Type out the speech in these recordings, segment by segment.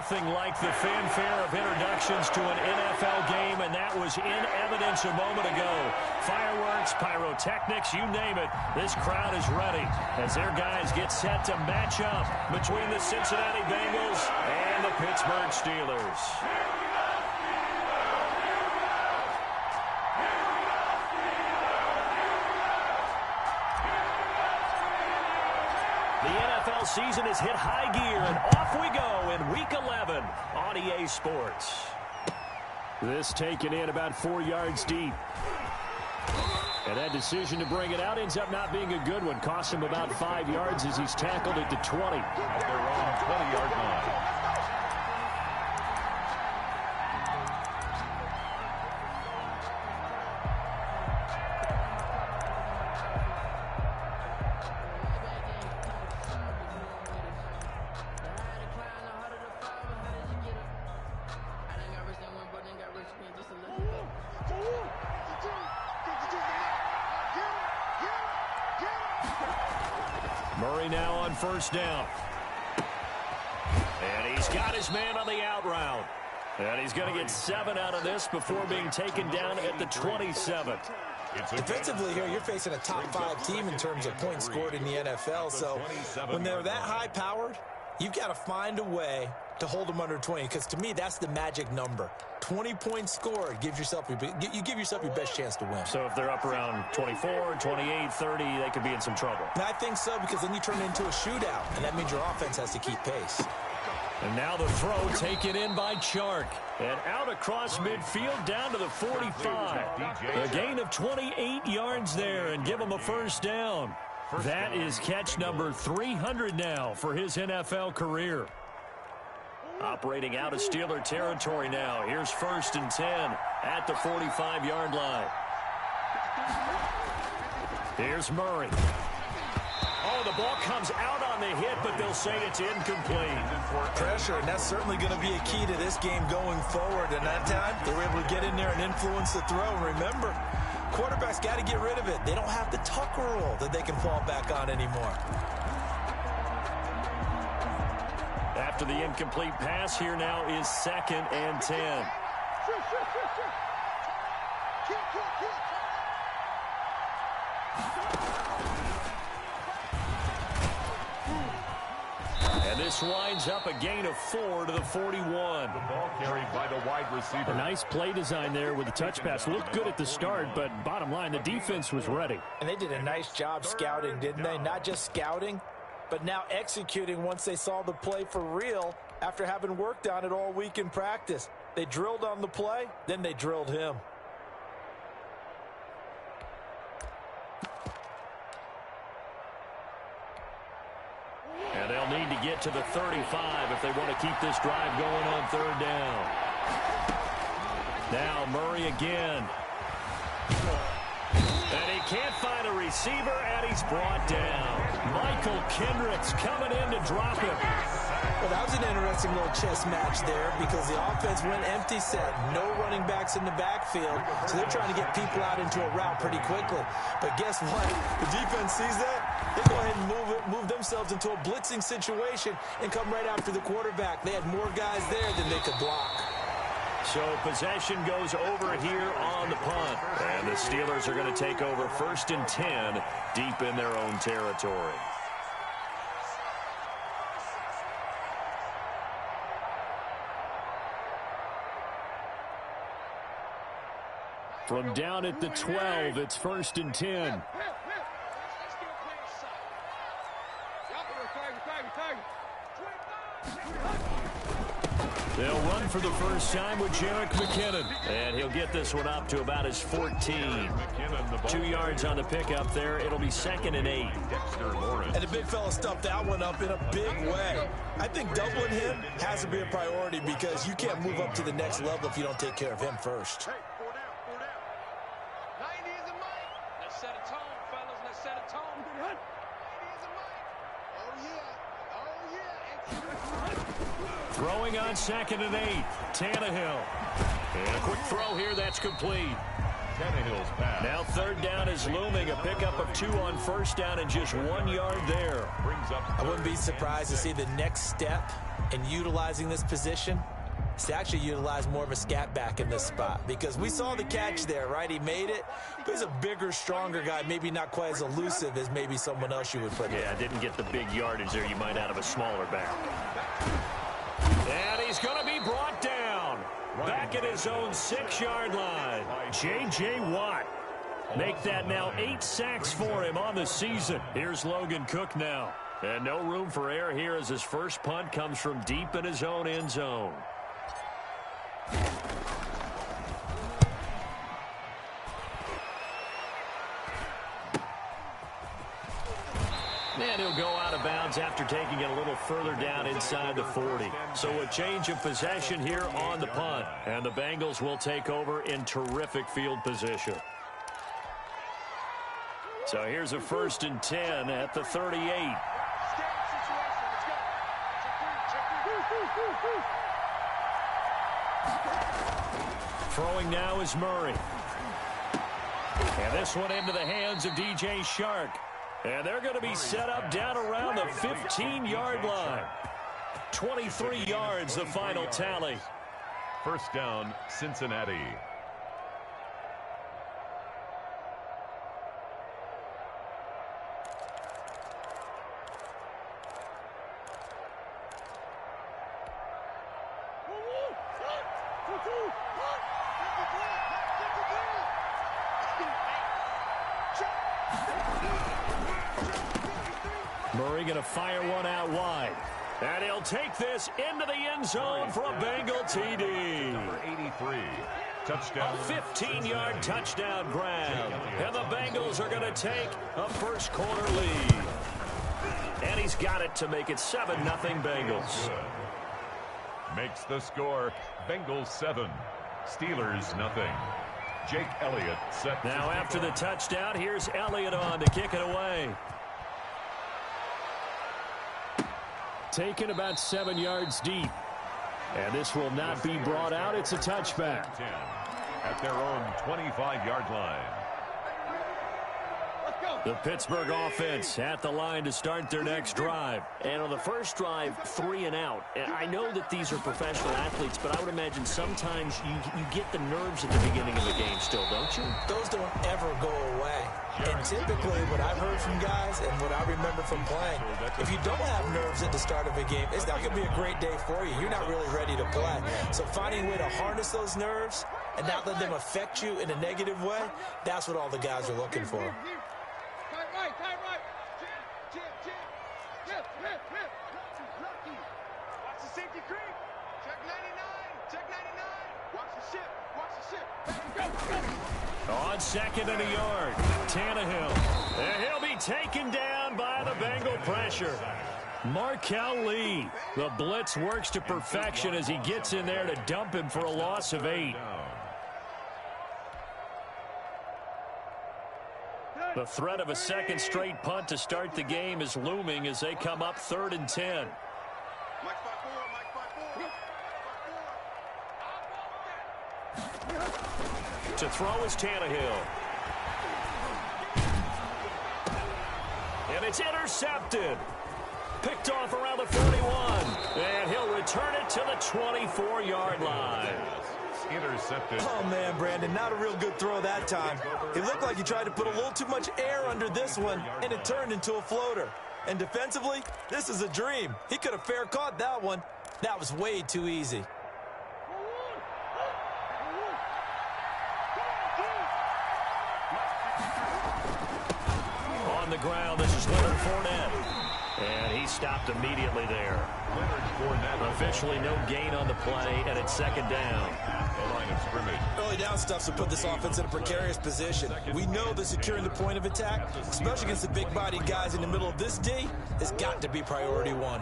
Nothing like the fanfare of introductions to an NFL game, and that was in evidence a moment ago. Fireworks, pyrotechnics, you name it. This crowd is ready as their guys get set to match up between the Cincinnati Bengals and the Pittsburgh Steelers. The NFL season has hit high gear, and off we go in Week 11 on EA Sports. This taken in about 4 yards deep. And that decision to bring it out ends up not being a good one. Cost him about 5 yards as he's tackled at the 20. At their own 20-yard line. Murray now on first down. And he's got his man on the out route. And he's going to get 7 out of this before being taken down at the 27. Defensively here, you're facing a top 5 team in terms of points scored in the NFL. So when they're that high-powered, you've got to find a way to hold them under 20, because to me, that's the magic number. 20 points scored, you give yourself your best chance to win. So if they're up around 24, 28, 30, they could be in some trouble. And I think so, because then you turn it into a shootout, and that means your offense has to keep pace. And now the throw taken in by Chark. And out across midfield down to the 45. A gain of 28 yards there, and give him a first down. That is catch number 300 now for his NFL career. Operating out of Steeler territory now. Here's 1st and 10 at the 45-yard line. Here's Murray. Oh, the ball comes out on the hit, but they'll say it's incomplete. Pressure, and that's certainly going to be a key to this game going forward. And that time, they were able to get in there and influence the throw. And remember, quarterbacks got to get rid of it. They don't have the tuck rule that they can fall back on anymore. After the incomplete pass, here now is 2nd and 10. And this winds up a gain of 4 to the 41. The ball carried by the wide receiver. A nice play design there with the touch pass. Looked good at the start, but bottom line, the defense was ready. And they did a nice job scouting, didn't they? Not just scouting, but now executing once they saw the play for real after having worked on it all week in practice. They drilled on the play, then they drilled him. And they'll need to get to the 35 if they want to keep this drive going on 3rd down. Now Murray again. And he can't find a receiver, and he's brought down. Michael Kendricks coming in to drop him. Well, that was an interesting little chess match there, because the offense went empty set. No running backs in the backfield, so they're trying to get people out into a route pretty quickly. But guess what? The defense sees that. They go ahead and move themselves into a blitzing situation and come right after the quarterback. They had more guys there than they could block. So possession goes over here on the punt. And the Steelers are going to take over 1st and 10 deep in their own territory. From down at the 12, it's 1st and 10. They'll run for the first time with Jerick McKinnon. And he'll get this one up to about his 14. 2 yards on the pickup there. It'll be 2nd and 8. And the big fella stuffed that one up in a big way. I think doubling him has to be a priority, because you can't move up to the next level if you don't take care of him first. Throwing on 2nd and 8. Tannehill. And a quick throw here. That's complete. Tannehill's pass. Now 3rd down is looming. A pickup of 2 on 1st down and just 1 yard there. I wouldn't be surprised to see the next step in utilizing this position is to actually utilize more of a scat back in this spot, because we saw the catch there, right? He made it, but he's a bigger, stronger guy, maybe not quite as elusive as maybe someone else you would put in. Yeah, didn't get the big yardage there you might out of a smaller back. And he's going to be brought down back at his own 6-yard line. J.J. Watt. Make that now 8 sacks for him on the season. Here's Logan Cook now. And no room for error here as his first punt comes from deep in his own end zone. And he'll go out of bounds after taking it a little further down inside the 40. So a change of possession here on the punt. And the Bengals will take over in terrific field position. So here's a 1st and 10 at the 38. Throwing now is Murray. And this one into the hands of DJ Shark. And they're going to be set up down around the 15-yard line. 23 yards, the final tally. First down, Cincinnati. Murray going to fire one out wide. And he'll take this into the end zone for a Bengal TD. Number 83. Touchdown. A 15-yard touchdown grab. And the Bengals are going to take a first-quarter lead. And he's got it to make it 7-0 Bengals. Makes the score Bengals 7, Steelers nothing. Jake Elliott set. Now after the touchdown, here's Elliott on to kick it away. Taken about 7 yards deep. And this will not be brought out. It's a touchback. At their own 25-yard line. The Pittsburgh offense at the line to start their next drive. And on the first drive, 3 and out. And I know that these are professional athletes, but I would imagine sometimes you get the nerves at the beginning of the game still, don't you? Those don't ever go away. And typically what I've heard from guys and what I remember from playing, if you don't have nerves at the start of a game, it's not going to be a great day for you. You're not really ready to play. So finding a way to harness those nerves and not let them affect you in a negative way, that's what all the guys are looking for. Tight right. Chip. Watch the safety creep. Check 99. Watch the ship. On 2nd and a yard, Tannehill. And he'll be taken down by the Bengal pressure. Markel Lee. The blitz works to perfection as he gets in there to dump him for a loss of 8. The threat of a second straight punt to start the game is looming as they come up 3rd and 10. To throw is Tannehill. And it's intercepted. Picked off around the 41. And he'll return it to the 24-yard line. Intercepted. Oh, man, Brandon, not a real good throw that time. It looked like he tried to put a little too much air under this one, and it turned into a floater. And defensively, this is a dream. He could have fair caught that one. That was way too easy. On the ground, this is Leonard Fournette. And he stopped immediately there. Officially no gain on the play, and it's 2nd down. The line of scrimmage. Early down stuff's to put this offense in a precarious position. We know that securing the point of attack, especially against the big-bodied guys in the middle of this D, has got to be priority 1.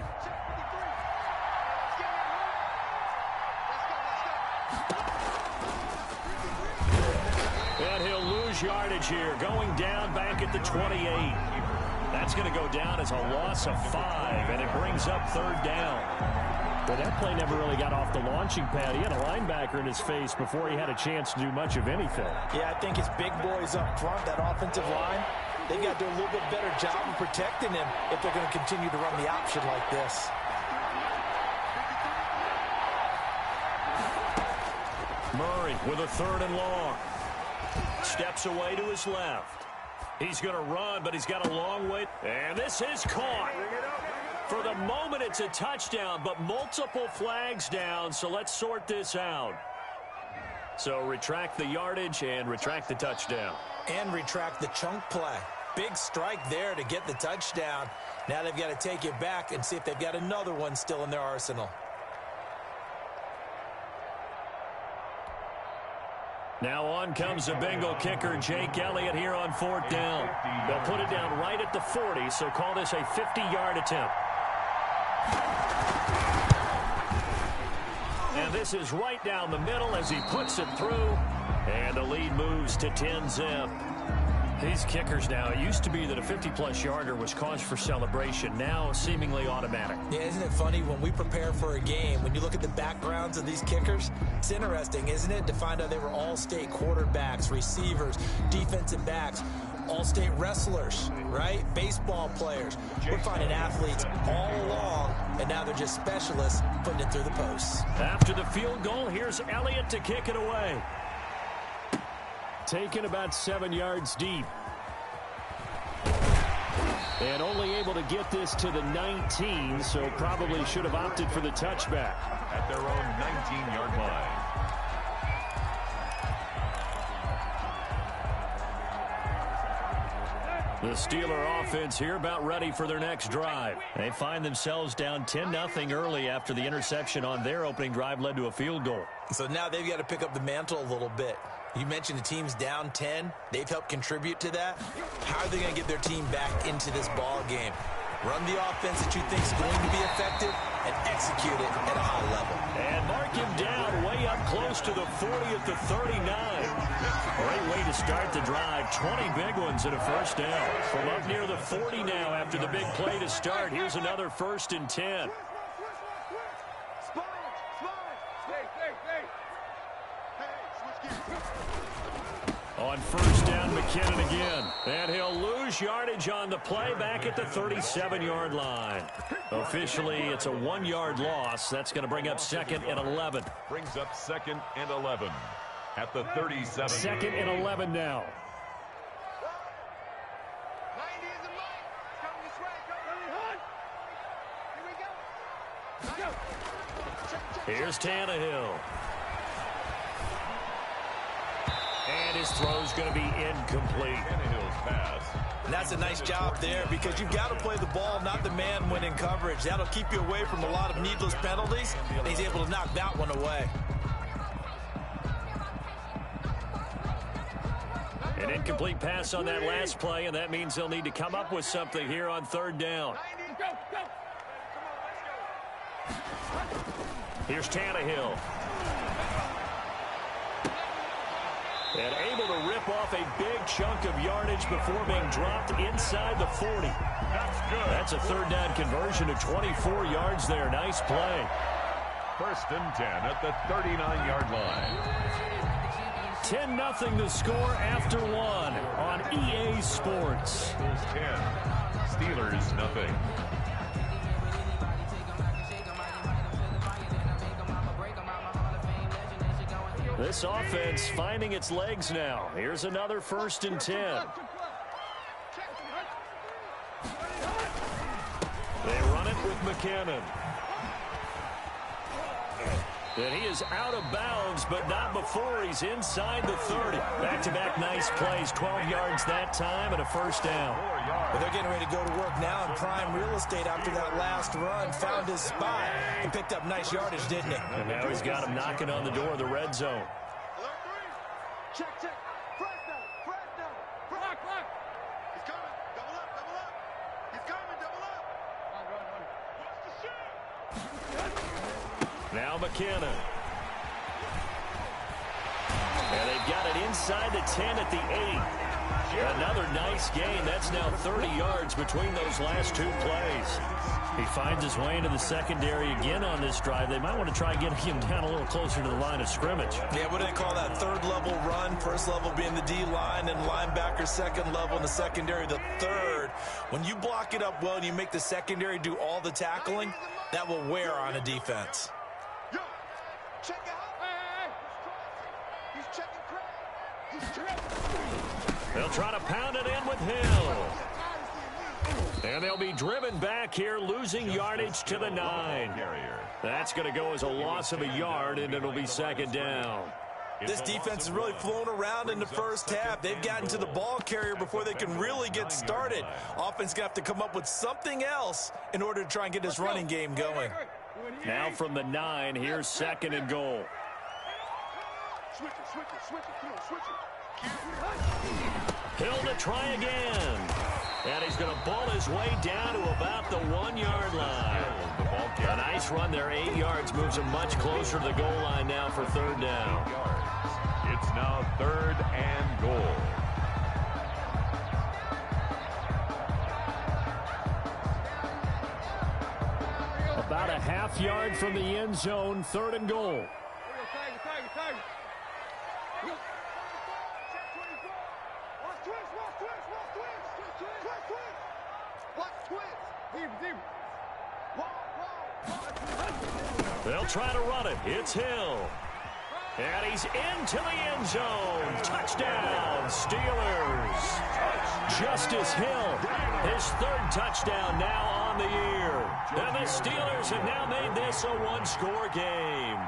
And he'll lose yardage here, going down back at the 28. That's going to go down as a loss of 5, and it brings up 3rd down. But that play never really got off the launching pad. He had a linebacker in his face before he had a chance to do much of anything. Yeah, I think his big boys up front, that offensive line, they got to do a little bit better job of protecting him if they're going to continue to run the option like this. Murray with a 3rd and long. Steps away to his left. He's going to run, but he's got a long way. And this is caught. For the moment, it's a touchdown, but multiple flags down, so let's sort this out. So retract the yardage and retract the touchdown. And retract the chunk play. Big strike there to get the touchdown. Now they've got to take it back and see if they've got another one still in their arsenal. Now on comes the Bengal kicker, Jake Elliott, here on 4th down. They'll put it down right at the 40, so call this a 50-yard attempt. And this is right down the middle as he puts it through. And the lead moves to 10-zip. These kickers now, it used to be that a 50-plus yarder was cause for celebration. Now seemingly automatic. Yeah, isn't it funny when we prepare for a game, when you look at the backgrounds of these kickers, it's interesting, isn't it, to find out they were all-state quarterbacks, receivers, defensive backs, all-state wrestlers, right? Baseball players. We're finding athletes all along, and now they're just specialists putting it through the posts. After the field goal, here's Elliott to kick it away. Taken about 7 yards deep. And only able to get this to the 19, so probably should have opted for the touchback. At their own 19-yard line. The Steeler offense here about ready for their next drive. They find themselves down 10-0 early after the interception on their opening drive led to a field goal. So now they've got to pick up the mantle a little bit. You mentioned the team's down 10. They've helped contribute to that. How are they going to get their team back into this ball game? Run the offense that you think is going to be effective and execute it at a high level. And mark him down way up close to the 40 at the 39. Great way to start the drive. 20 big ones and a first down. From up near the 40 now after the big play to start. Here's another 1st and 10. On 1st down, McKinnon again. And he'll lose yardage on the play back at the 37-yard line. Officially, it's a 1-yard loss. That's going to bring up 2nd and 11. Brings up 2nd and 11 at the 37. 2nd and 11 now. 90 is a mic. Come this way. Here we go. Here's Tannehill. And his throw's going to be incomplete. Tannehill's pass. And that's a nice job there because you've got to play the ball, not the man when in coverage. That'll keep you away from a lot of needless penalties. And he's able to knock that one away. An incomplete pass on that last play, and that means they'll need to come up with something here on 3rd down. Here's Tannehill. And able to rip off a big chunk of yardage before being dropped inside the 40. That's good. That's a 3rd down conversion to 24 yards there. Nice play. 1st and 10 at the 39-yard line. 10-0 the score after 1 on EA Sports. Eagles 10, Steelers nothing. This offense finding its legs now. Here's another 1st and 10. They run it with McKinnon. And he is out of bounds, but not before he's inside the 30. Back-to-back nice plays, 12 yards that time and a 1st down. Well, they're getting ready to go to work now in prime real estate after that last run. Found his spot and picked up nice yardage, didn't he? And now he's got him knocking on the door of the red zone. Check. Flag down. Block. He's coming. Double up. He's coming. Double up. Watch the shot. Now McKinnon. And they've got it inside the 10 at the 8. Another nice gain. That's now 30 yards between those last 2 plays. He finds his way into the secondary again on this drive. They might want to try getting him down a little closer to the line of scrimmage. Yeah, what do they call that? 3rd level run. 1st level being the D-line and linebacker. 2nd level in the secondary, the 3rd. When you block it up well and you make the secondary do all the tackling, that will wear on a defense. Yo, check out. They'll try to pound it in with Hill. And they'll be driven back here, losing yardage to the 9. That's going to go as a loss of a yard, and it'll be second down. This defense has really flown around in the first half. They've gotten to the ball carrier before they can really get started. Offense going to have to come up with something else in order to try and get this running game going. Now from the 9, here's second and goal. Hill to try again. And he's going to ball his way down to about the 1-yard line. A nice run there, 8 yards, moves him much closer to the goal line now for third down. It's now 3rd and goal. About a half yard from the end zone, 3rd and goal. They'll try to run it. It's Hill. And he's into the end zone. Touchdown, Steelers. Justice Hill, his 3rd touchdown now on the year. And the Steelers have now made this a 1-score game.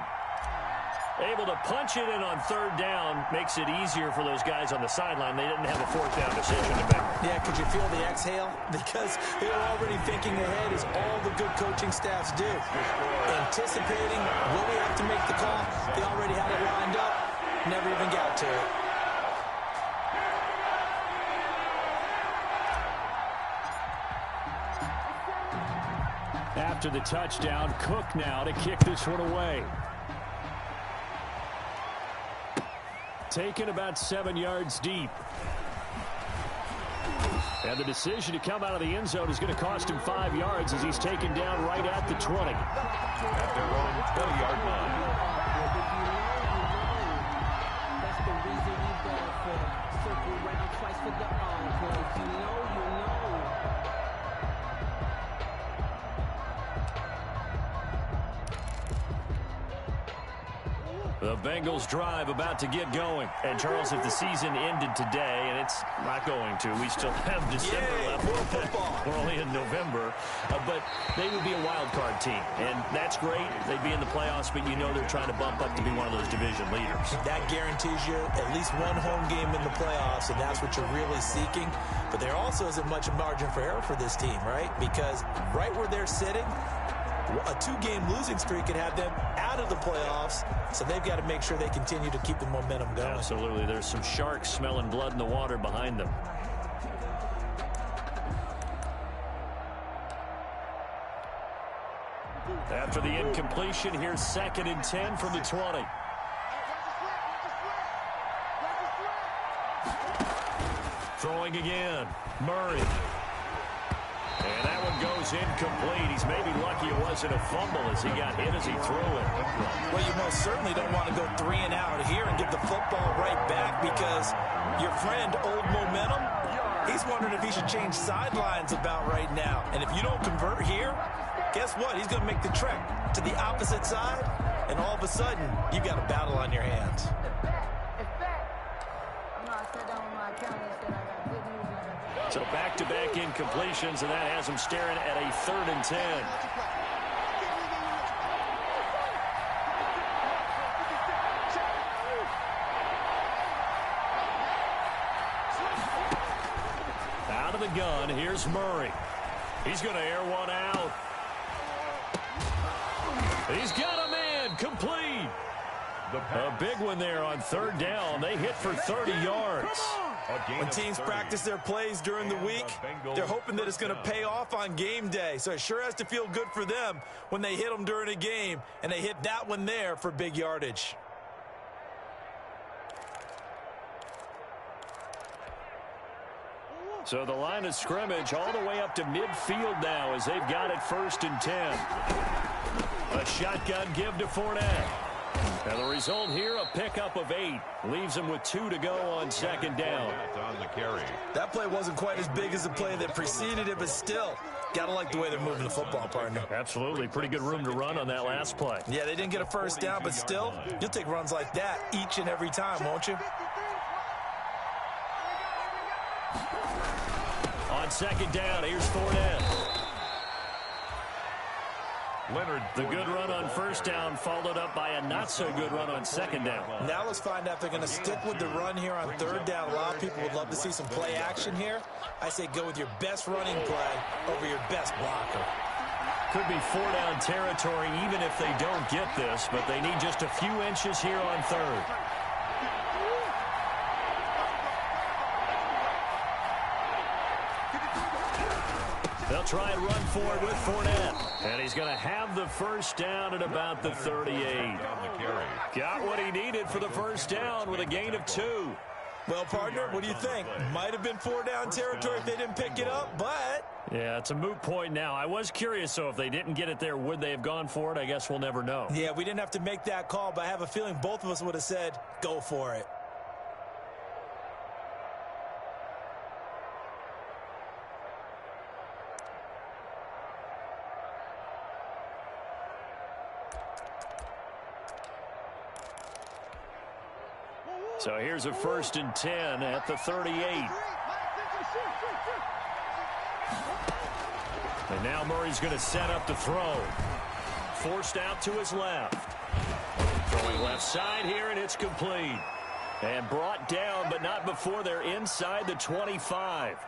Able to punch it in on 3rd down makes it easier for those guys on the sideline. They didn't have a 4th down decision to make. Yeah, could you feel the exhale? Because they were already thinking ahead, as all the good coaching staffs do. Anticipating, will we have to make the call? They already had it lined up. Never even got to it. After the touchdown, Cook now to kick this one away. Taken about 7 yards deep. And the decision to come out of the end zone is going to cost him 5 yards as he's taken down right at the 20. At their own 20-yard line. That's the reason we go for circle round twice for the encore. You know. The Bengals drive about to get going. And, Charles, if the season ended today, and it's not going to, we still have December left. More football. We're only in November. But they would be a wild card team. And that's great. They'd be in the playoffs, but you know they're trying to bump up to be one of those division leaders. That guarantees you at least one home game in the playoffs, and that's what you're really seeking. But there also isn't much margin for error for this team, right? Because right where they're sitting, a 2-game losing streak could have them out of the playoffs, so they've got to make sure they continue to keep the momentum going. Absolutely. There's some sharks smelling blood in the water behind them. After the incompletion, here's 2nd and 10 from the 20. Throwing again. Murray. And that one goes incomplete. He's maybe lucky it wasn't a fumble as he got hit as he threw it. Well, you most certainly don't want to go 3 and out here and give the football right back, because your friend, Old Momentum, he's wondering if he should change sidelines about right now. And if you don't convert here, guess what? He's going to make the trek to the opposite side, and all of a sudden, you've got a battle on your hands. So back-to-back incompletions, and that has him staring at a 3rd and 10. Out of the gun, here's Murray. He's going to air one out. He's got a man, complete. A big one there on 3rd down. They hit for 30 yards. When teams practice their plays during the week, they're hoping that it's going to pay off on game day. So it sure has to feel good for them when they hit them during a game, and they hit that one there for big yardage. So the line of scrimmage all the way up to midfield now as they've got it 1st and 10. A shotgun give to Fournette. And the result here, a pickup of 8. Leaves him with 2 to go on 2nd down. On the carry. That play wasn't quite as big as the play that preceded it, but still, Gotta like the way they're moving the football, partner. Absolutely. Pretty good room to run on that last play. Yeah, they didn't get a first down, but still, you'll take runs like that each and every time, won't you? On second down, here's Fournette. Leonard. The good run on first down followed up by a not-so-good run on second down. Now let's find out if they're going to stick with the run here on third down. A lot of people would love to see some play action here. I say go with your best running play over your best blocker. Could be four-down territory even if they don't get this, but they need just a few inches here on third. They'll try and run for it with Fournette. And he's going to have the first down at about the 38. Got what he needed for the first down with a gain of 2. Well, partner, what do you think? Might have been four-down territory if they didn't pick it up, but... Yeah, it's a moot point now. I was curious, so if they didn't get it there, would they have gone for it? I guess we'll never know. Yeah, we didn't have to make that call, but I have a feeling both of us would have said, go for it. So here's a 1st and 10 at the 38. And now Murray's going to set up the throw. Forced out to his left. Throwing left side here, and it's complete. And brought down, but not before they're inside the 25.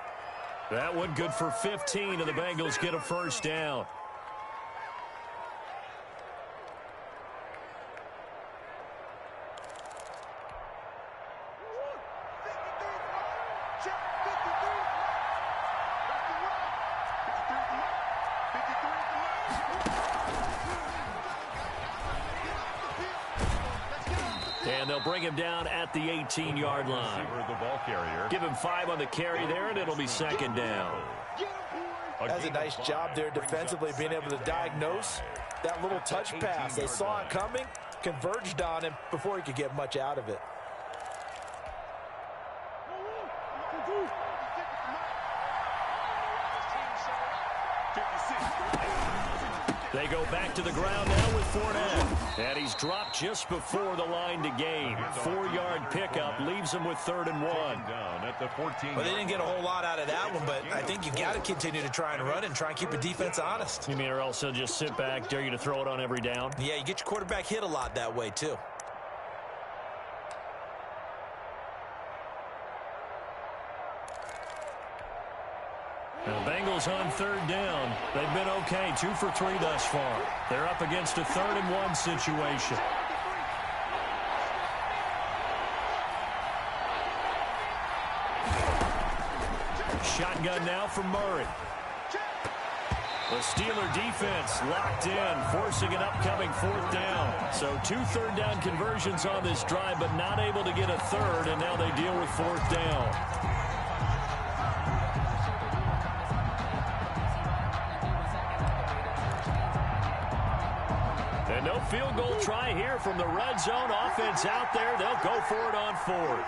That one good for 15, and the Bengals get a first down. And they'll bring him down at the 18-yard line. The ball carrier. Give him 5 on the carry there, and it'll be second down. That's a nice job there defensively, being able to diagnose that little touch pass. They saw it coming, converged on him before he could get much out of it. They go back to the ground now with Fournette. And he's dropped just before the line to gain. 4-yard pickup leaves him with 3rd and 1. Down at the 14. Well, they didn't get a whole lot out of that one, but I think you got to continue to try and run and try and keep the defense honest. You mean, or else they'll just sit back, dare you to throw it on every down? Yeah, you get your quarterback hit a lot that way, too. The Bengals on 3rd down. They've been okay, 2 for 3 thus far. They're up against a 3rd and 1 situation. Shotgun now from Murray. The Steeler defense locked in, forcing an upcoming 4th down. So 2 3rd down conversions on this drive, but not able to get a 3rd, and now they deal with 4th down. And no field goal try here from the red zone. Offense out there. They'll go for it on 4th.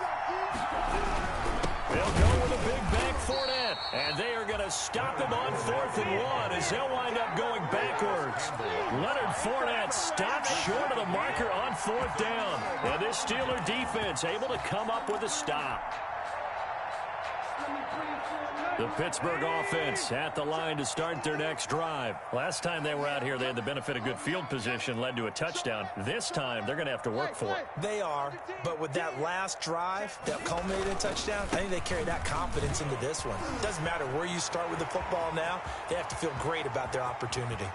They'll go with a big bank Fournette. And they are going to stop him on 4th and 1 as they'll wind up going backwards. Leonard Fournette stopped short of the marker on 4th down. And this Steeler defense able to come up with a stop. The Pittsburgh offense at the line to start their next drive. Last time they were out here, they had the benefit of good field position, led to a touchdown. This time, they're going to have to work for it. They are, but with that last drive that culminated in a touchdown, I think they carry that confidence into this one. It doesn't matter where you start with the football now. They have to feel great about their opportunity.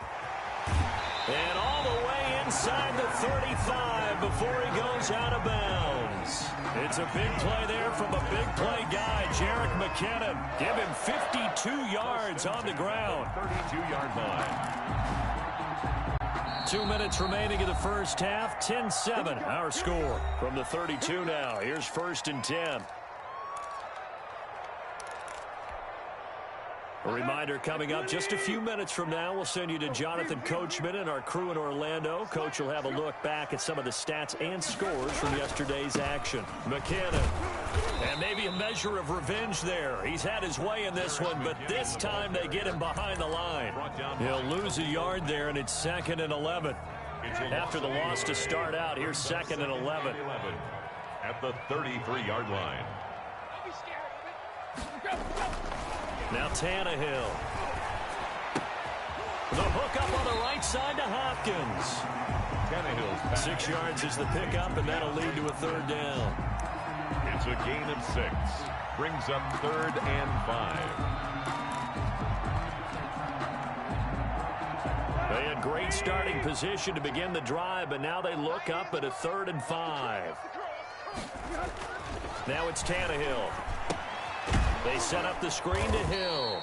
And all the way inside the 35 before he goes out of bounds. It's a big play there from a big play guy, Jerick McKinnon. Give him 52 yards on the ground. 32-yard line. 2 minutes remaining in the first half. 10-7, our score. From the 32 now, here's 1st and 10. A reminder coming up just a few minutes from now, we'll send you to Jonathan Coachman and our crew in Orlando. Coach will have a look back at some of the stats and scores from yesterday's action. McKinnon. And maybe a measure of revenge there. He's had his way in this one, but this time they get him behind the line. He'll lose a yard there, and it's 2nd and 11. After the loss to start out, here's 2nd and 11. At the 33-yard line. Now Tannehill. The hook up on the right side to Hopkins. 6 yards is the pickup, and that'll lead to a 3rd down. It's a gain of 6. Brings up 3rd and 5. They had great starting position to begin the drive, but now they look up at a 3rd and 5. Now it's Tannehill. They set up the screen to Hill.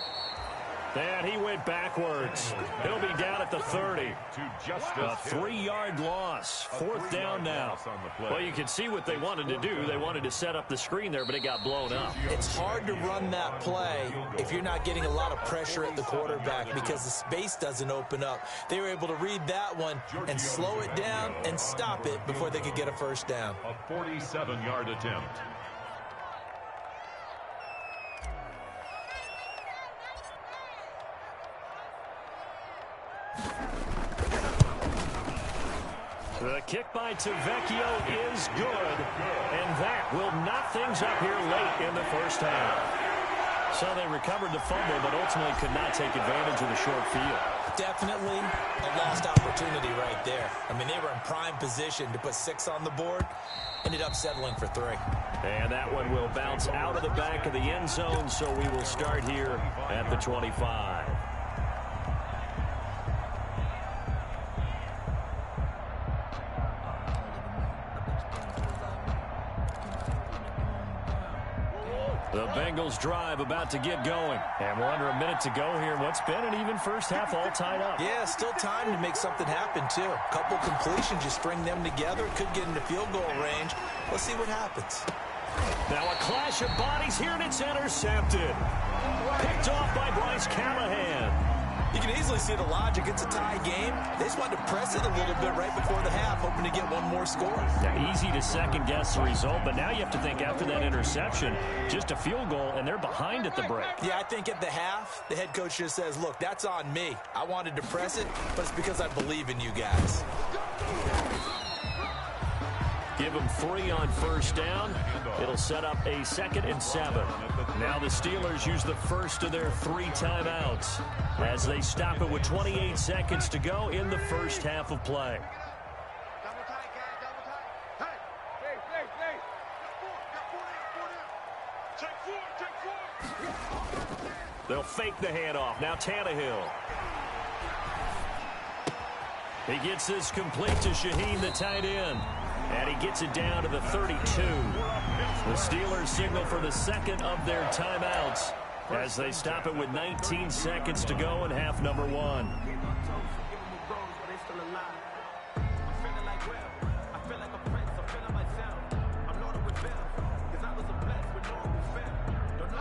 And he went backwards. He'll be down at the 30. A 3-yard loss. 4th down now. Well, you can see what they wanted to do. They wanted to set up the screen there, but it got blown up. It's hard to run that play if you're not getting a lot of pressure at the quarterback because the space doesn't open up. They were able to read that one and slow it down and stop it before they could get a 1st down. A 47-yard attempt. The kick by Tavecchio is good, and that will knock things up here late in the 1st half. So they recovered the fumble, but ultimately could not take advantage of the short field. Definitely a lost opportunity right there. I mean, they were in prime position to put 6 on the board, ended up settling for 3. And that one will bounce out of the back of the end zone, so we will start here at the 25. The Bengals drive about to get going. And we're under a minute to go here. What's been an even 1st half all tied up. Yeah, still time to make something happen, too. A couple completions, just string them together. Could get into field goal range. Let's see what happens. Now a clash of bodies here, and it's intercepted. Picked off by Bryce Callahan. You can easily see the logic. It's a tie game. They just wanted to press it a little bit right before the half, hoping to get one more score. Now, easy to second-guess the result, but now you have to think after that interception, just a field goal, and they're behind at the break. Yeah, I think at the half, the head coach just says, look, that's on me. I wanted to press it, but it's because I believe in you guys. Give them 3 on 1st down. It'll set up a 2nd and 7. Now the Steelers use the first of their 3 timeouts as they stop it with 28 seconds to go in the 1st half of play. Double tight, guys, double tight. Hey. Take 4. They'll fake the handoff. Now Tannehill. He gets this complete to Shaheen, the tight end. And he gets it down to the 32. The Steelers signal for the 2nd of their timeouts as they stop it with 19 seconds to go in half number 1.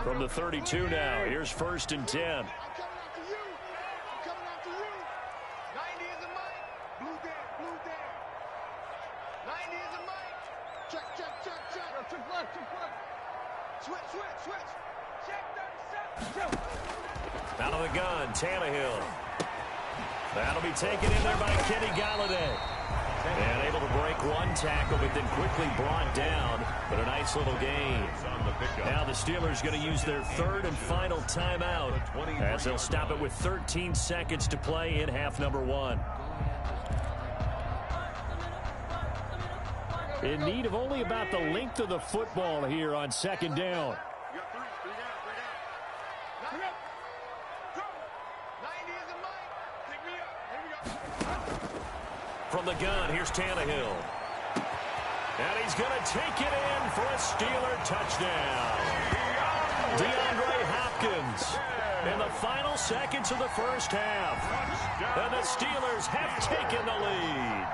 From the 32 now, here's 1st and 10. Switch. Check 37. Out of the gun, Tannehill. That'll be taken in there by Kenny Galladay. And able to break one tackle, but then quickly brought down. But a nice little gain. Now the Steelers going to use their 3rd and final timeout as they'll stop it with 13 seconds to play in half number 1. In need of only about the length of the football here on 2nd down. From the gun, here's Tannehill. And he's going to take it in for a Steeler touchdown. DeAndre Hopkins in the final seconds of the 1st half. And the Steelers have taken the lead.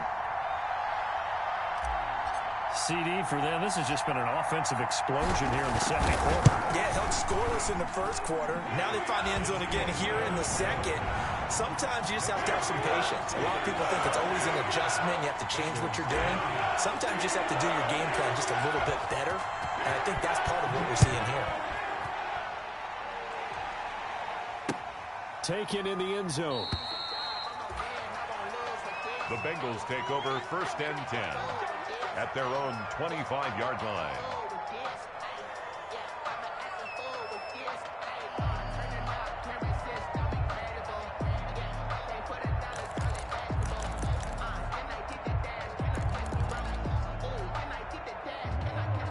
CD for them. This has just been an offensive explosion here in the second quarter. Yeah, held scoreless in the first quarter. Now they find the end zone again here in the second. Sometimes you just have to have some patience. A lot of people think it's always an adjustment. You have to change what you're doing. Sometimes you just have to do your game plan just a little bit better. And I think that's part of what we're seeing here. Taken in the end zone. The Bengals take over 1st and 10 at their own 25-yard line.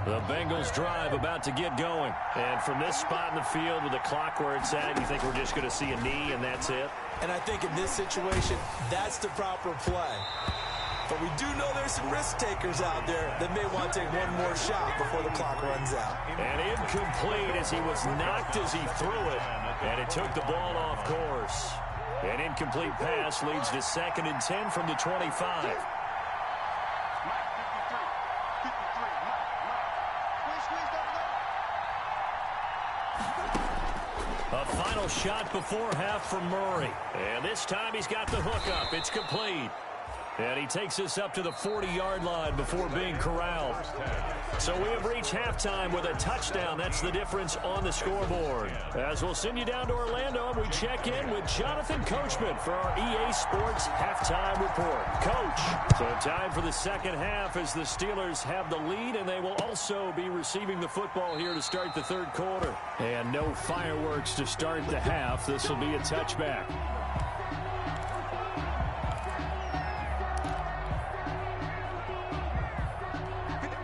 The Bengals drive about to get going. And from this spot in the field with the clock where it's at, you think we're just going to see a knee and that's it? And I think in this situation, that's the proper play. But we do know there's some risk takers out there that may want to take one more shot before the clock runs out. And incomplete as he was knocked as he threw it. And it took the ball off course. An incomplete pass leads to 2nd and 10 from the 25. A final shot before half from Murray. And this time he's got the hook up. It's complete. And he takes us up to the 40-yard line before being corralled. So we have reached halftime with a touchdown. That's the difference on the scoreboard. As we'll send you down to Orlando, and we check in with Jonathan Coachman for our EA Sports Halftime Report. Coach, so time for the second half as the Steelers have the lead, and they will also be receiving the football here to start the third quarter. And no fireworks to start the half. This will be a touchback.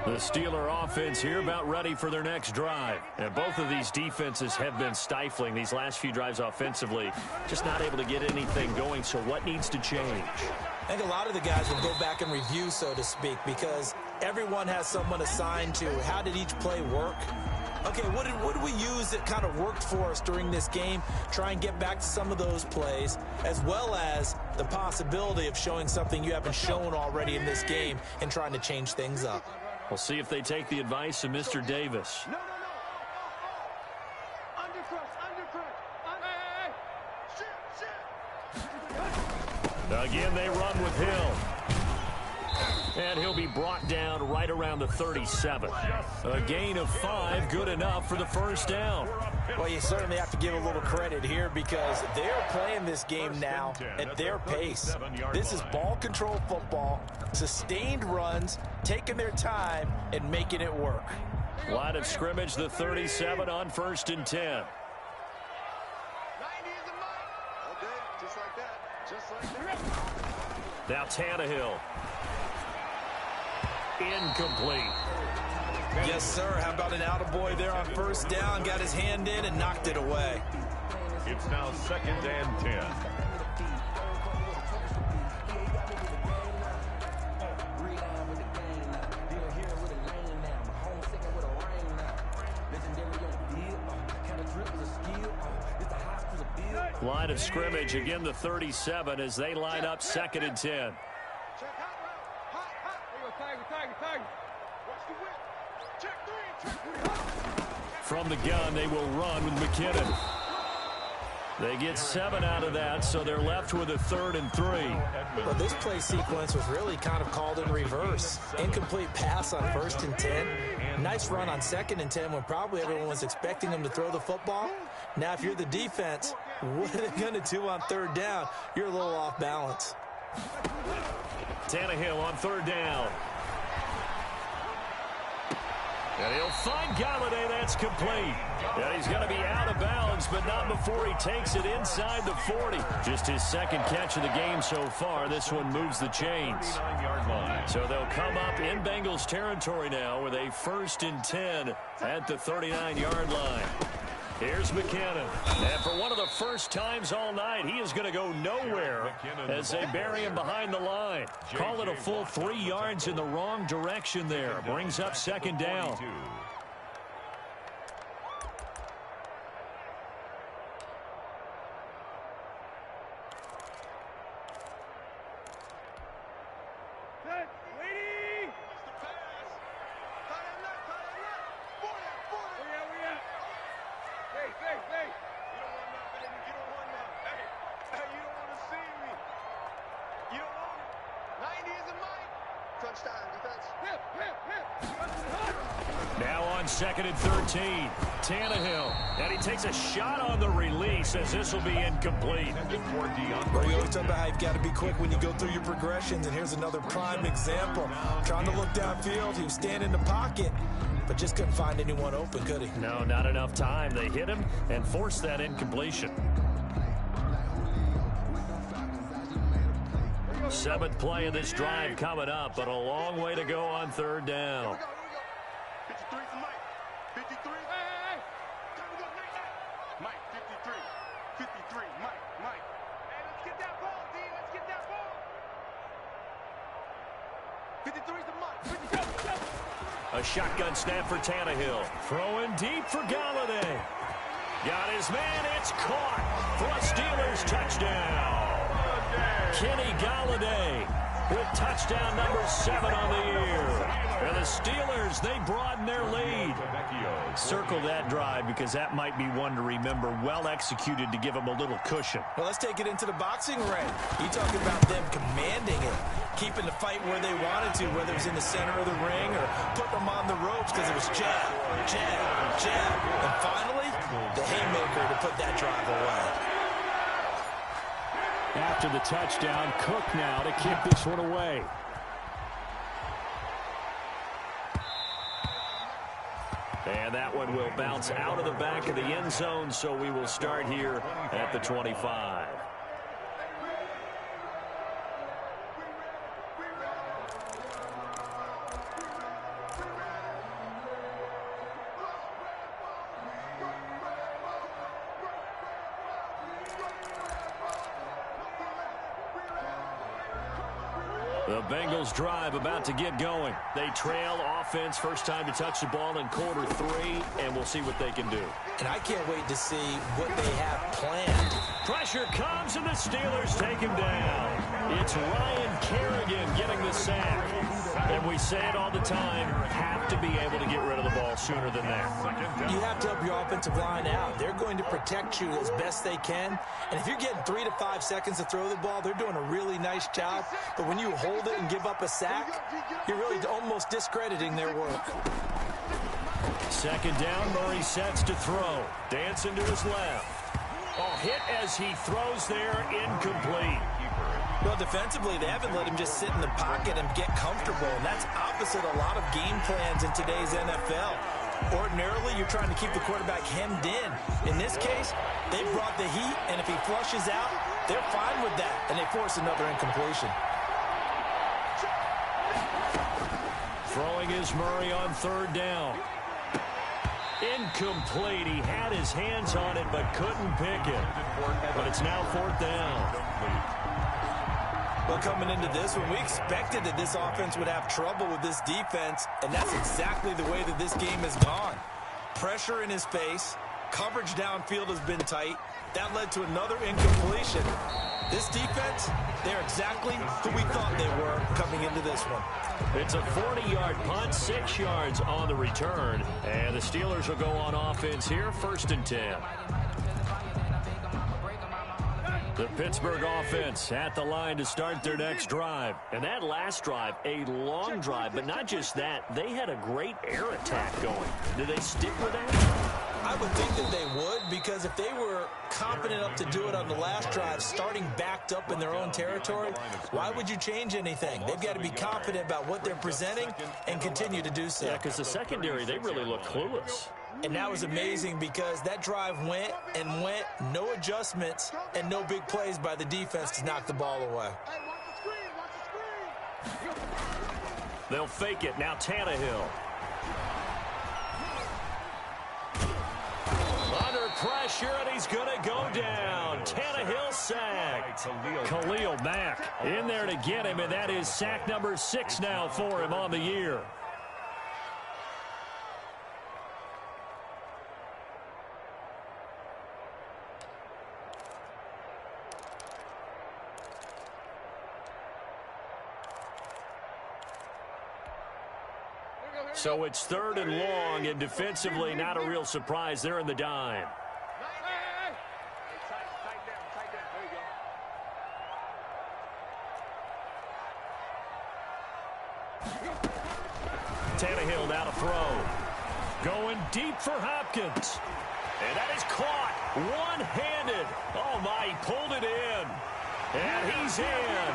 The Steeler offense here about ready for their next drive. And both of these defenses have been stifling these last few drives offensively. Just not able to get anything going. So what needs to change? I think a lot of the guys will go back and review, so to speak, because everyone has someone assigned to how did each play work. Okay, what did we use that kind of worked for us during this game? Try and get back to some of those plays, as well as the possibility of showing something you haven't shown already in this game and trying to change things up. We'll see if they take the advice of Mr. Davis. No. Undercross. Again, they run with Hill. And he'll be brought down right around the 37. A gain of 5, good enough for the first down. Well, you certainly have to give a little credit here because they're playing this game now at their pace. This is ball control football, sustained runs, taking their time, and making it work. Line of scrimmage, the 37 on 1st and 10. 90 is the mark. All day, just like that. Just like that. Now Tannehill. Incomplete. Yes, sir. How about an attaboy there on 1st down? Got his hand in and knocked it away. It's now 2nd and 10. Line of scrimmage, again the 37 as they line up 2nd and 10. Check hot. Tiger. Watch the whip. Check 3. From the gun, they will run with McKinnon. They get 7 out of that, so they're left with a 3rd and 3. Well, this play sequence was really kind of called in reverse. Incomplete pass on 1st and 10. Nice run on 2nd and 10 when probably everyone was expecting them to throw the football. Now, if you're the defense, what are they going to do on 3rd down? You're a little off balance. Tannehill on 3rd down. And he'll find Galladay. That's complete. And he's going to be out of bounds, but not before he takes it inside the 40. Just his 2nd catch of the game so far. This one moves the chains. So they'll come up in Bengals territory now with a 1st and 10 at the 39-yard line. Here's McKinnon. And for one of the first times all night, he is going to go nowhere as they bury him behind the line. Call it a full 3 yards in the wrong direction there. Brings up 2nd down. Now on 2nd and 13, Tannehill. And he takes a shot on the release as this will be incomplete. Well, you always talk about how you've got to be quick when you go through your progressions, and here's another prime example. Trying to look downfield, he was standing in the pocket, but just couldn't find anyone open, could he? No, not enough time. They hit him and forced that incompletion. 7th play of this drive coming up, but a long way to go on 3rd down. 53 for Mike. 53. Hey. Time to go, Mike. 53. 53. Mike. Hey, let's get that ball, D. Let's get that ball. 53 is the Mike. 53. A shotgun snap for Tannehill. Throwing deep for Galladay. Got his man. It's caught for a Steelers touchdown. Kenny Galladay with touchdown number 7 on the year. And the Steelers, they broaden their lead. Circle that drive because that might be one to remember. Well executed to give them a little cushion. Well, let's take it into the boxing ring. You talking about them commanding it, keeping the fight where they wanted to, whether it was in the center of the ring or putting them on the ropes because it was jab, jab, jab. And finally, the haymaker to put that drive away. After the touchdown, Cook now to kick this one away. And that one will bounce out of the back of the end zone, so we will start here at the 25. The Bengals drive about to get going. They trail offense, first time to touch the ball in quarter 3, and we'll see what they can do. And I can't wait to see what they have planned. Pressure comes, and the Steelers take him down. It's Ryan Kerrigan getting the sack. And we say it all the time, have to be able to get rid of the ball sooner than that. You have to help your offensive line out. They're going to protect you as best they can. And if you're getting 3 to 5 seconds to throw the ball, they're doing a really nice job. But when you hold it and give up a sack, you're really almost discrediting their work. 2nd down, Murray sets to throw. Dancing to his left. Oh, hit as he throws there, incomplete. Well, defensively, they haven't let him just sit in the pocket and get comfortable, and that's opposite a lot of game plans in today's NFL. Ordinarily, you're trying to keep the quarterback hemmed in. In this case, they brought the heat, and if he flushes out, they're fine with that, and they force another incompletion. Throwing is Murray on 3rd down. Incomplete. He had his hands on it, but couldn't pick it. But it's now 4th down. Well, coming into this one, we expected that this offense would have trouble with this defense, and that's exactly the way that this game has gone. Pressure in his face, coverage downfield has been tight. That led to another incompletion. This defense, they're exactly who we thought they were coming into this one. It's a 40-yard punt, 6 yards on the return, and the Steelers will go on offense here, 1st and 10. The Pittsburgh offense at the line to start their next drive. And that last drive, a long drive, but not just that. They had a great air attack going. Do they stick with that? I would think that they would, because if they were competent enough to do it on the last drive, starting backed up in their own territory, why would you change anything? They've got to be confident about what they're presenting and continue to do so. Yeah, because the secondary, they really look clueless. And that was amazing because that drive went and went, no adjustments and no big plays by the defense to knock the ball away. They'll fake it. Now Tannehill. Under pressure, and he's going to go down. Tannehill sacked. Khalil Mack in there to get him, and that is sack number 6 now for him on the year. So it's 3rd and long, and defensively not a real surprise. They're in the dime. Tannehill now to throw. Going deep for Hopkins. And that is caught one-handed. Oh, my, he pulled it in. And he's in.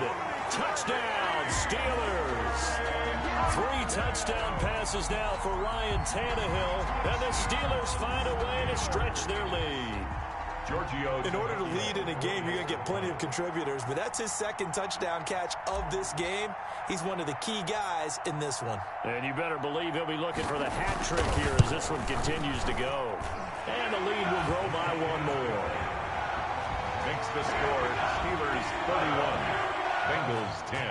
Touchdown, Steelers. 3 touchdown passes now for Ryan Tannehill. And the Steelers find a way to stretch their lead. In order to lead in a game, you're going to get plenty of contributors, but that's his second touchdown catch of this game. He's one of the key guys in this one. And you better believe he'll be looking for the hat trick here as this one continues to go. And the lead will grow by 1 more. Makes the score Steelers 31, Bengals 10.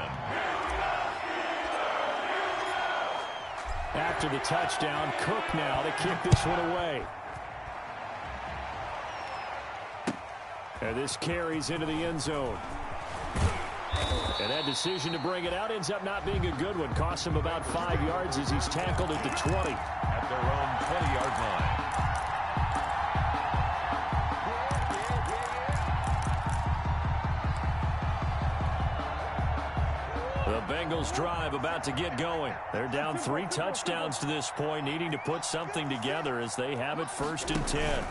After the touchdown, Cook now to kick this one away. And this carries into the end zone. And that decision to bring it out ends up not being a good one. Costs him about 5 yards as he's tackled at the 20. At their own 20-yard line. The Bengals drive about to get going. They're down 3 touchdowns to this point, needing to put something together as they have it 1st and 10.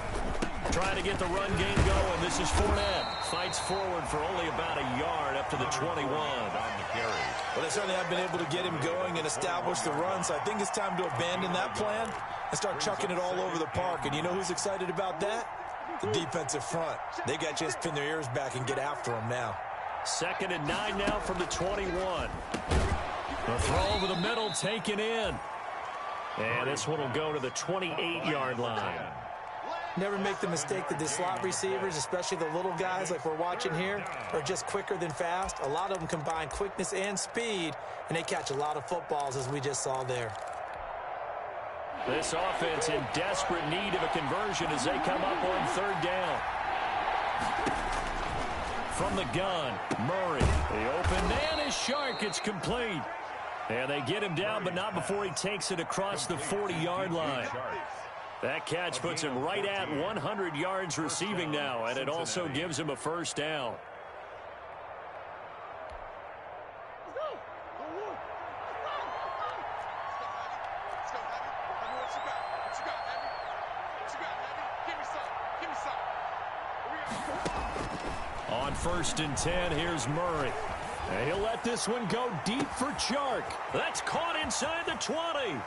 Trying to get the run game going. This is Fournette. Fights forward for only about a yard up to the 21. Well, they certainly have been able to get him going and establish the run, so I think it's time to abandon that plan and start chucking it all over the park. And you know who's excited about that? The defensive front. They got a chance to pin their ears back and get after him now. 2nd and 9 now from the 21. The throw over the middle taken in. And this one will go to the 28-yard line. Never make the mistake that the slot receivers, especially the little guys like we're watching here, are just quicker than fast. A lot of them combine quickness and speed, and they catch a lot of footballs, as we just saw there. This offense in desperate need of a conversion as they come up on 3rd down. From the gun, Murray. The open man is Shark. It's complete. And they get him down, but not before he takes it across the 40-yard line. That catch puts him right at 100 yards receiving now, and it also gives him a 1st down. On 1st and 10, here's Murray. And he'll let this one go deep for Chark. That's caught inside the 20.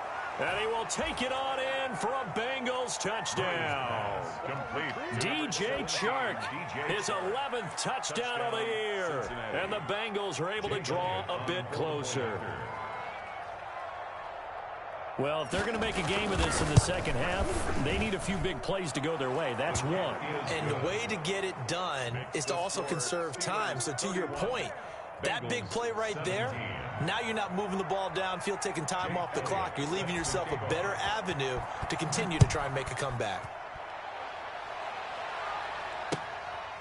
And he will take it on in for a Bengals touchdown. Complete. DJ Chark, his 11th touchdown of the year. And the Bengals are able to draw a bit closer. Well, if they're going to make a game of this in the second half, they need a few big plays to go their way. That's one. And the way to get it done is to also conserve time. So to your point, that big play right there, now you're not moving the ball downfield, taking time off the clock. You're leaving yourself a better avenue to continue to try and make a comeback.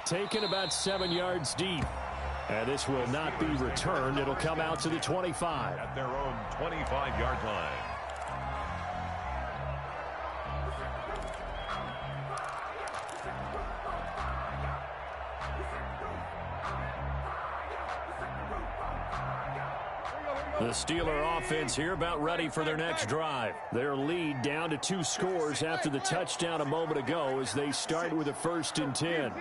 Taken about 7 yards deep. And this will not be returned. It'll come out to the 25. At their own 25-yard line. The Steeler offense here about ready for their next drive. Their lead down to 2 scores after the touchdown a moment ago as they start with a 1st and 10.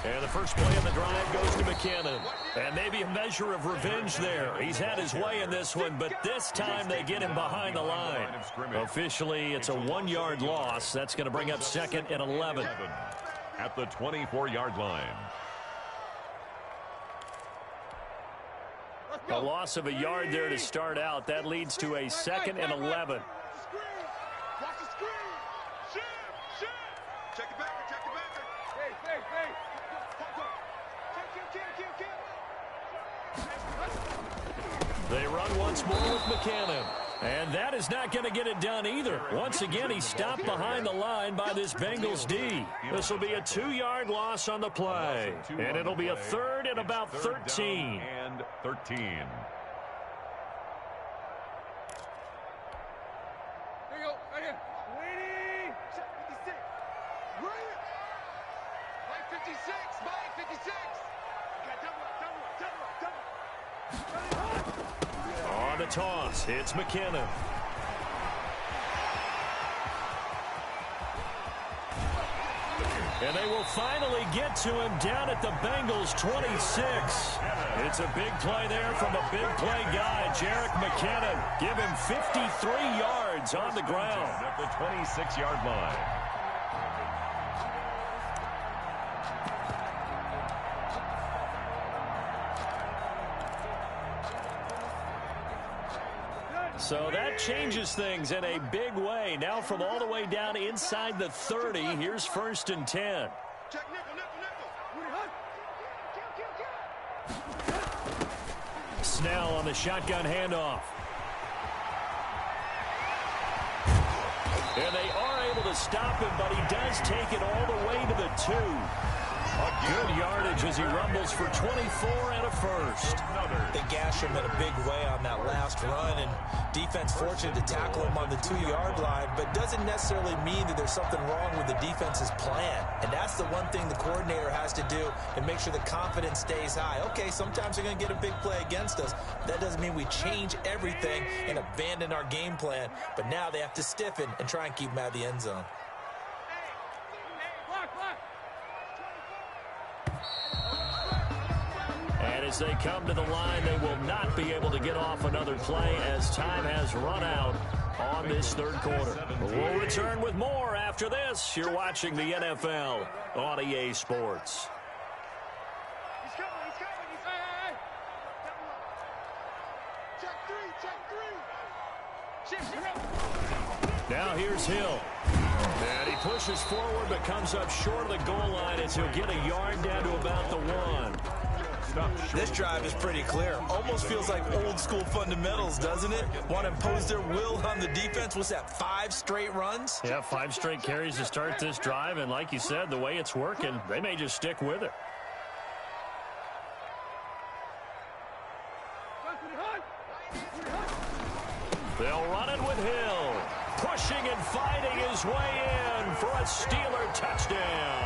And the first play of the drive goes to McKinnon. And maybe a measure of revenge there. He's had his way in this one, but this time they get him behind the line. Officially, it's a 1-yard loss. That's going to bring up 2nd and 11. At the 24-yard line. A loss of a yard there to start out. That leads to a 2nd and 11. Watch the screen. Shit. Check it back. Hey. They run once more with McKinnon. And that is not going to get it done either. Once again, he's stopped behind the line by this Bengals D. This will be a 2-yard loss on the play. And it'll be a 3rd and about 13. And 13. Here you go. Right here. Waiting. 56. Right here. Mike 56. Mike 56. Okay, double up. On On the toss, it's McKinnon. And they will finally get to him down at the Bengals 26. It's a big play there from a big play guy, Jerick McKinnon. Give him 53 yards on the ground. At the 26-yard line. So that changes things in a big way. Now from all the way down inside the 30, here's 1st and 10. Check nickel, nickel, nickel. Snell on the shotgun handoff. And they are able to stop him, but he does take it all the way to the 2. Good yardage as he rumbles for 24 and a first. They gash him in a big way on that last run, and defense fortunate to tackle him on the 2-yard line, but doesn't necessarily mean that there's something wrong with the defense's plan. And that's the one thing the coordinator has to do to make sure the confidence stays high. Okay, sometimes they're going to get a big play against us. That doesn't mean we change everything and abandon our game plan, but now they have to stiffen and try and keep him out of the end zone. And as they come to the line, they will not be able to get off another play as time has run out on this third quarter. We'll return with more after this. You're watching the NFL on EA Sports. He's coming, he's coming, he's hey. Check three. Now here's Hill. And he pushes forward but comes up short of the goal line as he'll get a yard down to about the 1. This drive is pretty clear. Almost feels like old school fundamentals, doesn't it? Want to impose their will on the defense. What's that, 5 straight runs? Yeah, 5 straight carries to start this drive. And like you said, the way it's working, they may just stick with it. They'll run it with Hill. Pushing and fighting his way in for a Steeler touchdown.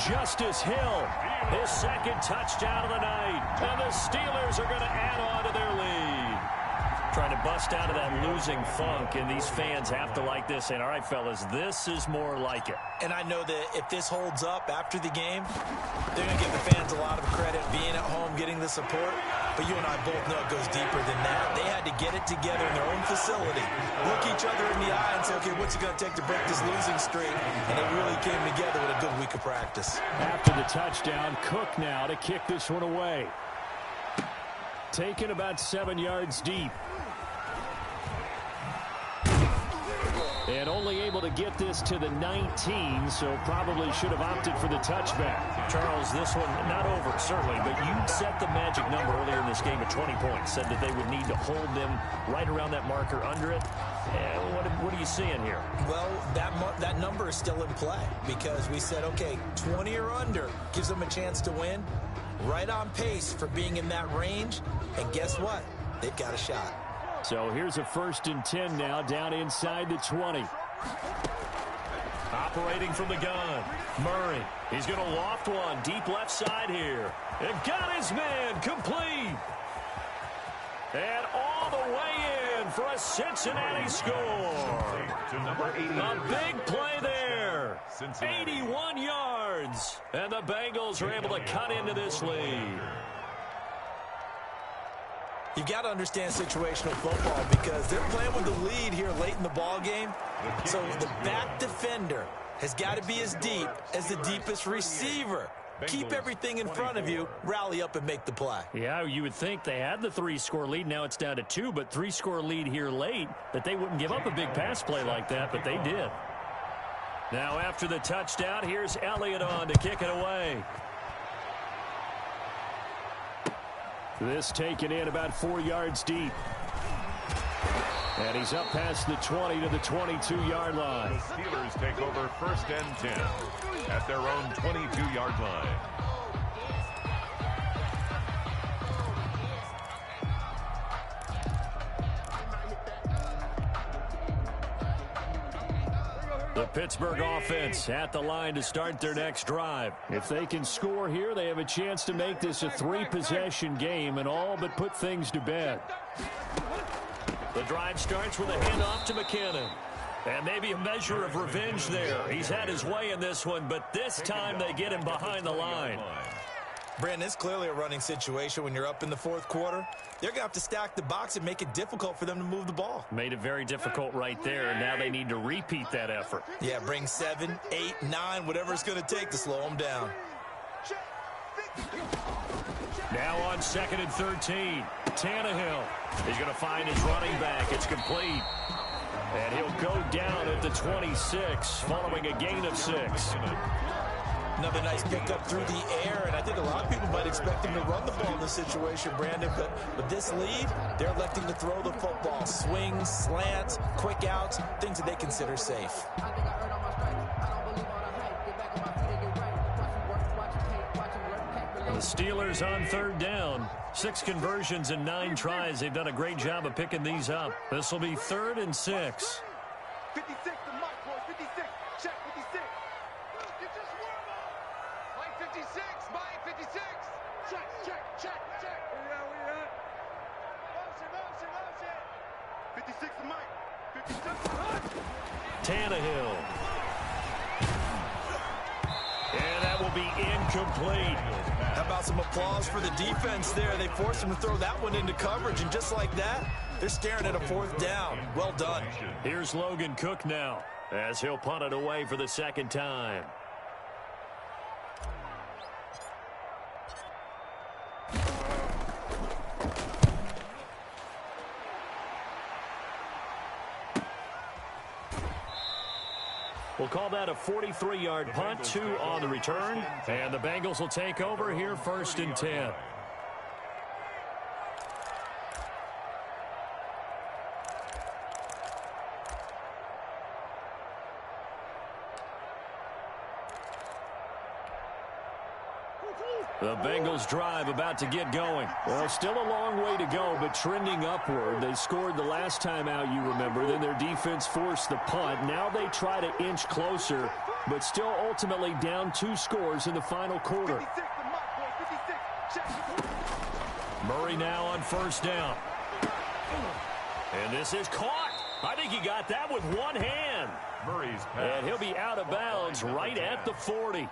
Justice Hill, his 2nd touchdown of the night. And the Steelers are going to add on to their lead. Trying to bust out of that losing funk, and these fans have to like this. And all right, fellas, this is more like it. And I know that if this holds up after the game, they're going to give the fans a lot of credit being at home, getting the support. But you and I both know it goes deeper than that. They had to get it together in their own facility, look each other in the eye and say, okay, what's it going to take to break this losing streak? And they really came together with a good week of practice. After the touchdown, Cook now to kick this one away. Taken about 7 yards deep. And only able to get this to the 19, so probably should have opted for the touchback. Charles, this one not over, certainly, but you set the magic number earlier in this game at 20 points. Said that they would need to hold them right around that marker under it. What are you seeing here? Well, that number is still in play because we said, okay, 20 or under gives them a chance to win. Right on pace for being in that range. And guess what? They've got a shot. So here's a 1st and 10 now down inside the 20. Operating from the gun, Murray. He's going to loft one deep left side here. And got his man complete. And all the way in for a Cincinnati score. A big play there. 81 yards. And the Bengals are able to cut into this lead. You've got to understand situational football because they're playing with the lead here late in the ball game. So the back defender has got to be as deep as the deepest receiver. Keep everything in front of you, rally up and make the play. Yeah, you would think they had the 3-score lead. Now it's down to 2, but 3-score lead here late, that they wouldn't give up a big pass play like that, but they did. Now after the touchdown, here's Elliott on to kick it away. This taken in about 4 yards deep. And he's up past the 20 to the 22-yard line. The Steelers take over 1st and 10 at their own 22-yard line. The Pittsburgh offense at the line to start their next drive. If they can score here, they have a chance to make this a 3-possession game and all but put things to bed. The drive starts with a handoff to McKinnon. And maybe a measure of revenge there. He's had his way in this one, but this time they get him behind the line. Brandon, it's clearly a running situation when you're up in the fourth quarter. They're going to have to stack the box and make it difficult for them to move the ball. Made it very difficult right there, and now they need to repeat that effort. Yeah, bring 7, 8, 9, whatever it's going to take to slow them down. Now on 2nd and 13, Tannehill. He's going to find his running back. It's complete. And he'll go down at the 26, following a gain of 6. Another nice pickup through the air, and I think a lot of people might expect him to run the ball in this situation, Brandon, but with this lead, they're electing to throw the football. Swings, slants, quick outs, things that they consider safe. The Steelers on 3rd down. 6 conversions and 9 tries. They've done a great job of picking these up. This will be 3rd and 6. 56 to Mike, boy. 56. Check 56. Get your swerve on. Mike 56. Mike 56. Check, check, check, check. We out. Motion. 56 to Mike. 56. Tannehill. And that will be incomplete. How about some applause for the defense there? They forced him to throw that one into coverage, and just like that, they're staring at a 4th down. Well done. Here's Logan Cook now, as he'll punt it away for the 2nd time. We'll call that a 43-yard punt, 2 on the return. And the Bengals will take over here 1st and 10. The Bengals drive about to get going. Well, still a long way to go, but trending upward. They scored the last time out, you remember. Then their defense forced the punt. Now they try to inch closer, but still ultimately down 2 scores in the final quarter. 56 to Mike, boy. 56. Check. Murray now on 1st down. And this is caught. I think he got that with one hand. Murray's pass. And he'll be out of bounds right at the 40.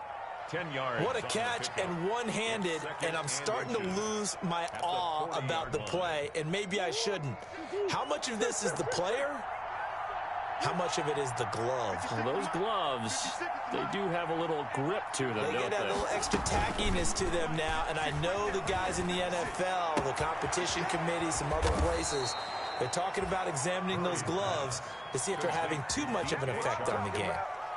10 yards. What a catch, and one-handed, and I'm starting to lose my awe about the play, and maybe I shouldn't. How much of this is the player? How much of it is the glove? Well, those gloves, they do have a little grip to them, They don't get a little extra tackiness to them now, and I know the guys in the NFL, the competition committee, some other places, they're talking about examining those gloves to see if they're having too much of an effect on the game.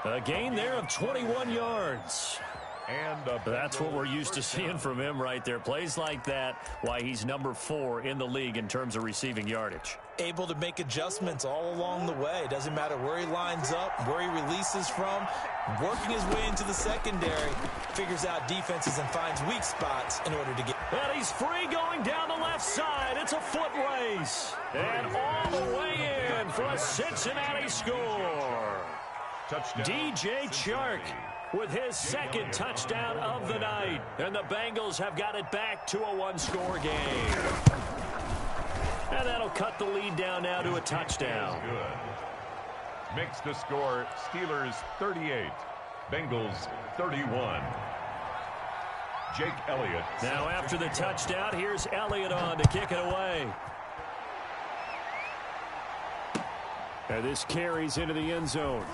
A gain there of 21 yards. And that's what we're used to seeing from him right there. Plays like that, why he's number 4 in the league in terms of receiving yardage. Able to make adjustments all along the way. Doesn't matter where he lines up, where he releases from, working his way into the secondary, figures out defenses and finds weak spots in order to get. And he's free going down the left side. It's a foot race. And all the way in for a Cincinnati score. touchdown. DJ Chark with his 2nd touchdown of the night. And the Bengals have got it back to a 1-score game. And that'll cut the lead down now to a touchdown. Good. Makes the score Steelers 38, Bengals 31. Jake Elliott. Now after the touchdown, here's Elliott on to kick it away. And this carries into the end zone.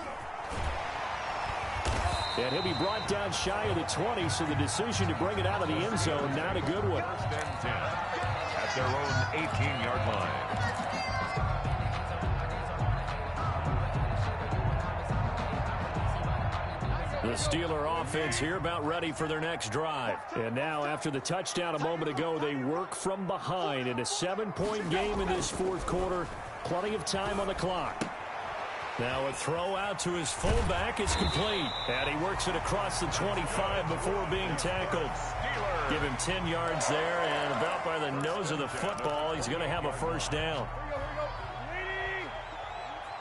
And he'll be brought down shy of the 20, so the decision to bring it out of the end zone, not a good one. 1st and 10 at their own 18-yard line. The Steeler offense here about ready for their next drive. And now, after the touchdown a moment ago, they work from behind in a 7-point game in this 4th quarter. Plenty of time on the clock. Now a throw out to his fullback is complete. And he works it across the 25 before being tackled. Give him 10 yards there, and about by the nose of the football, he's going to have a 1st down.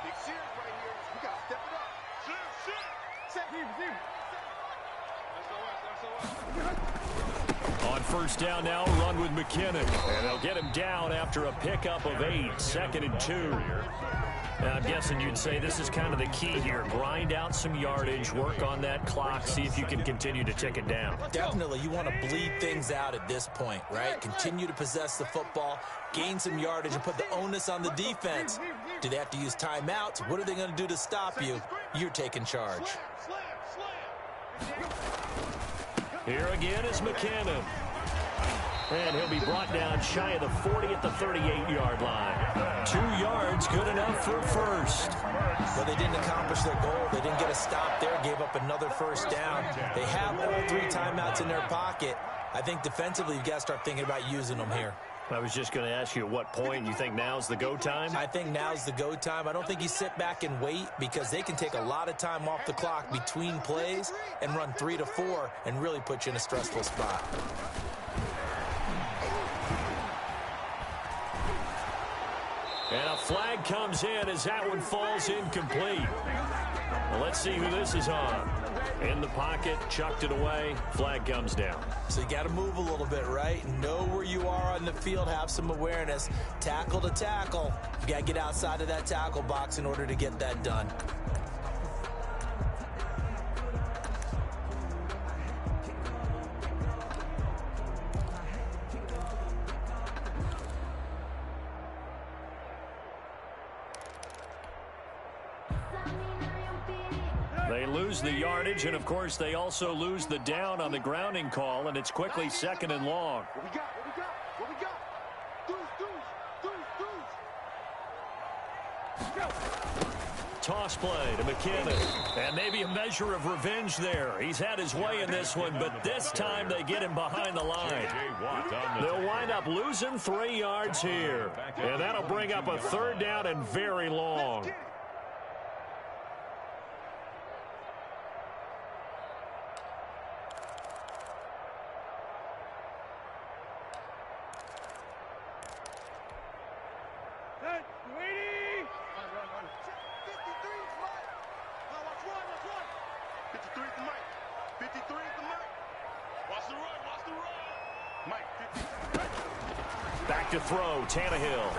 Big series right here. We got to step it up. first down now, run with McKinnon. And they'll get him down after a pickup of 8, 2nd and 2. Now, I'm guessing you'd say this is kind of the key here. Grind out some yardage, work on that clock, see if you can continue to tick it down. Definitely, you want to bleed things out at this point, right? Continue to possess the football, gain some yardage, and put the onus on the defense. Do they have to use timeouts? What are they going to do to stop you? You're taking charge. Here again is McKinnon. And he'll be brought down shy of the 40 at the 38-yard line. 2 yards, good enough for first. Well, they didn't accomplish their goal. They didn't get a stop there, gave up another first down. They have all 3 timeouts in their pocket. I think defensively, you've got to start thinking about using them here. I was just going to ask you at what point you think now's the go time? I think now's the go time. I don't think you sit back and wait because they can take a lot of time off the clock between plays and run 3 to 4 and really put you in a stressful spot. And a flag comes in as that one falls incomplete. Well, let's see who this is on. In the pocket, chucked it away, flag comes down. So you got to move a little bit, right? Know where you are on the field, have some awareness. Tackle to tackle. You got to get outside of that tackle box in order to get that done. They lose the yardage, and, of course, they also lose the down on the grounding call, and it's quickly 2nd and long. What we got? What we got? What we got? Toss play to McKinnon. And maybe a measure of revenge there. He's had his way in this one, but this time they get him behind the line. They'll wind up losing 3 yards here. And that'll bring up a 3rd down and very long. Back to throw, Tannehill.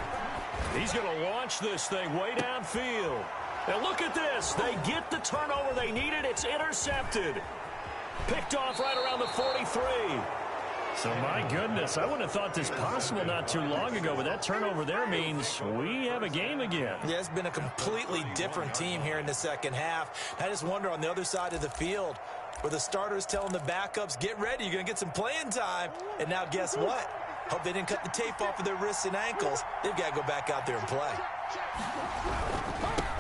He's going to launch this thing way downfield. And look at this. They get the turnover they needed. It's intercepted. Picked off right around the 43. So, my goodness, I wouldn't have thought this possible not too long ago, but that turnover there means we have a game again. Yeah, it's been a completely different team here in the second half. I just wonder on the other side of the field where the starters telling the backups, get ready, you're going to get some playing time. And now guess what? Hope they didn't cut the tape off of their wrists and ankles. They've got to go back out there and play.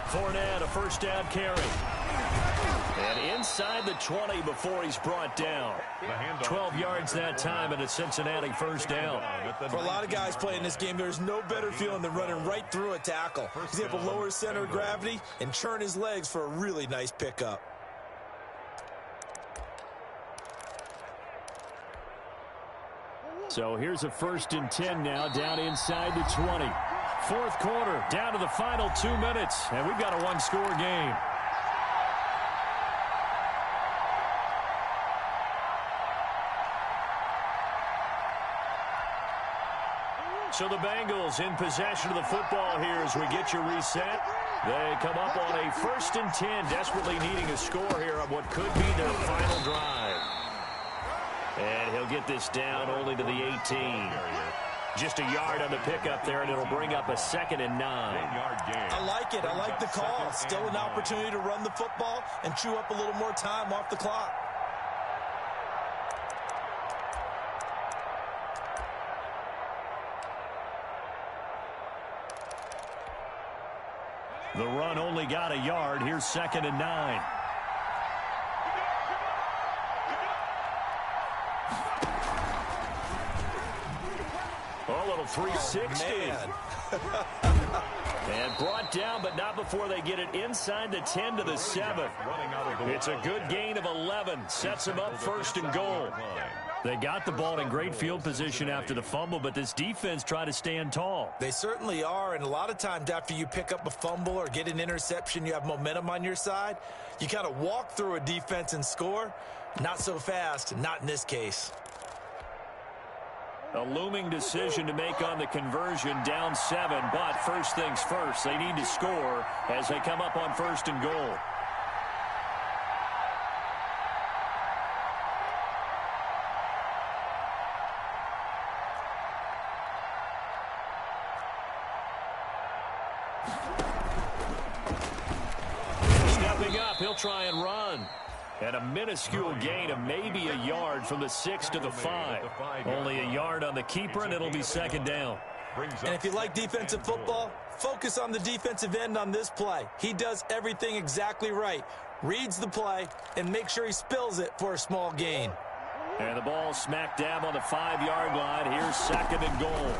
Fournette, a first down carry. And inside the 20 before he's brought down. 12 yards that time and a Cincinnati first down. For a lot of guys playing this game, there's no better feeling than running right through a tackle. He's able to lower his center of gravity and churn his legs for a really nice pickup. So here's a 1st and 10 now down inside the 20. 4th quarter, down to the final 2 minutes, and we've got a 1-score game. So the Bengals in possession of the football here as we get you reset. They come up on a 1st and 10, desperately needing a score here on what could be their final drive. And he'll get this down only to the 18. Just a yard on the pickup there, and it'll bring up a 2nd and 9. I like it. I like the call. Still an opportunity to run the football and chew up a little more time off the clock. The run only got a yard. Here's 2nd and 9. A little 360. And brought down, but not before they get it inside the 10 to the 7. It's a good gain of 11. Sets them up 1st and goal. They got the ball in great field position after the fumble, but this defense tried to stand tall. They certainly are, and a lot of times after you pick up a fumble or get an interception, you have momentum on your side. You kind of walk through a defense and score. Not so fast, not in this case. A looming decision to make on the conversion, down 7. But first things first, they need to score as they come up on 1st and goal. Stepping up, he'll try and run. And a minuscule gain of maybe a yard from the 6 to the 5. Only a yard on the keeper, and it'll be 2nd down. And if you like defensive football, focus on the defensive end on this play. He does everything exactly right. Reads the play and makes sure he spills it for a small gain. And the ball smack dab on the 5-yard line. Here's 2nd and goal.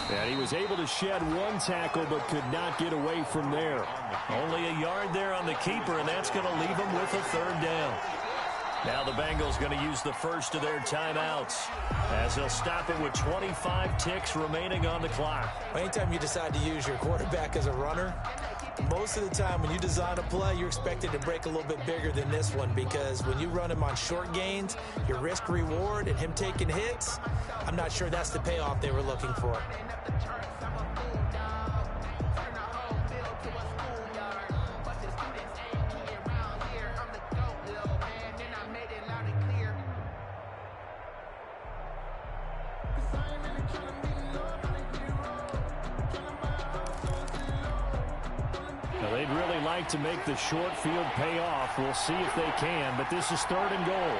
And he was able to shed 1 tackle but could not get away from there. Only a yard there on the keeper, and that's going to leave him with a 3rd down. Now the Bengals going to use the first of their timeouts as they'll stop it with 25 ticks remaining on the clock. Anytime you decide to use your quarterback as a runner, most of the time when you design a play, you're expected to break a little bit bigger than this one, because when you run him on short gains, your risk-reward and him taking hits, I'm not sure that's the payoff they were looking for. They'd really like to make the short field pay off. We'll see if they can, but this is 3rd and goal.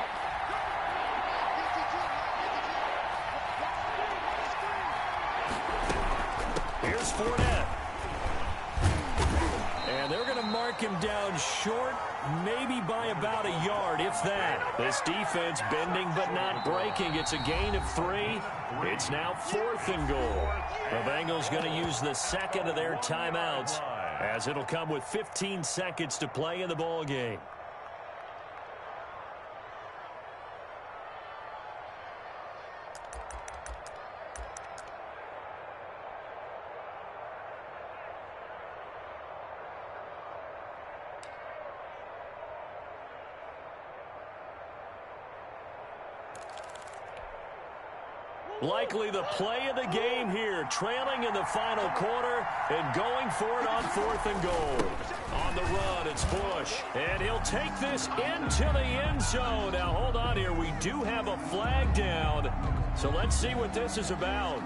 Here's Fournette. And they're going to mark him down short, maybe by about a yard, if that. This defense bending but not breaking. It's a gain of 3. It's now 4th and goal. The Bengals going to use the 2nd of their timeouts, as it'll come with 15 seconds to play in the ball game. Likely the play of the game here, trailing in the final quarter and going for it on 4th and goal. On the run, it's Bush, and he'll take this into the end zone. Now, hold on here. We do have a flag down, so let's see what this is about.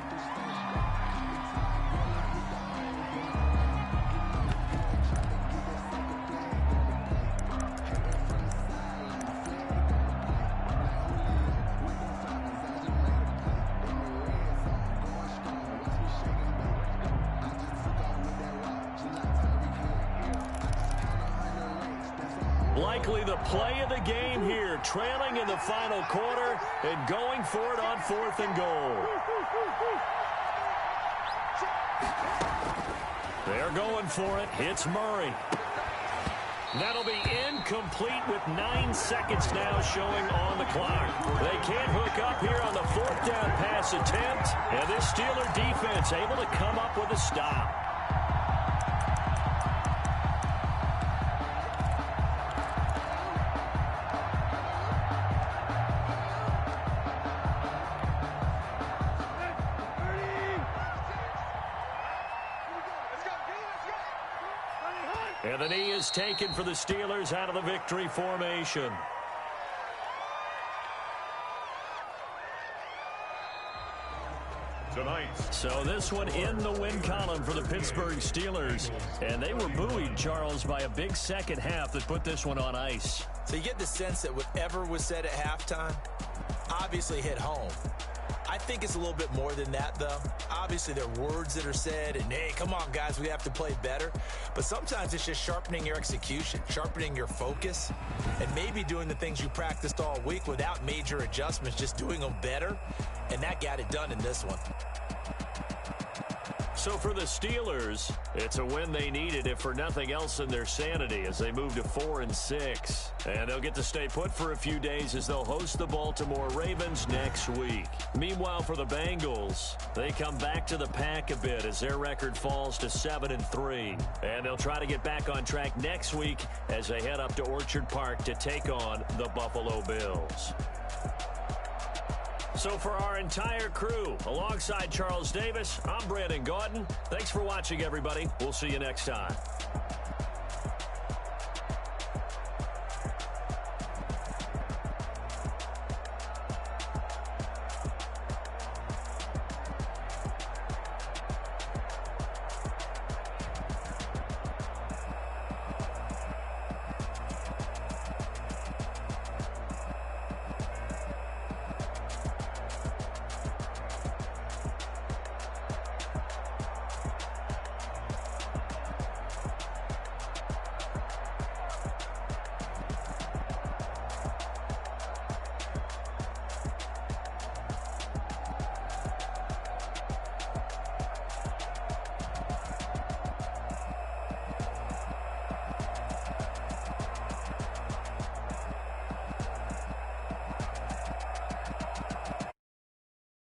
Likely the play of the game here, trailing in the final quarter and going for it on 4th and goal. They're going for it. It's Murray. That'll be incomplete with 9 seconds now showing on the clock. They can't hook up here on the 4th down pass attempt, and this Steeler defense able to come up with a stop. And the knee is taken for the Steelers out of the victory formation. Tonight. So this one in the win column for the Pittsburgh Steelers. And they were buoyed, Charles, by a big second half that put this one on ice. So you get the sense that whatever was said at halftime obviously hit home. I think it's a little bit more than that, though. Obviously, there are words that are said, and, hey, come on, guys, we have to play better. But sometimes it's just sharpening your execution, sharpening your focus, and maybe doing the things you practiced all week without major adjustments, just doing them better, and that got it done in this one. So for the Steelers, it's a win they needed, if for nothing else, in their sanity as they move to 4-6. And they'll get to stay put for a few days as they'll host the Baltimore Ravens next week. Meanwhile, for the Bengals, they come back to the pack a bit as their record falls to 7-3. And they'll try to get back on track next week as they head up to Orchard Park to take on the Buffalo Bills. So for our entire crew, alongside Charles Davis, I'm Brandon Gaudin. Thanks for watching, everybody. We'll see you next time.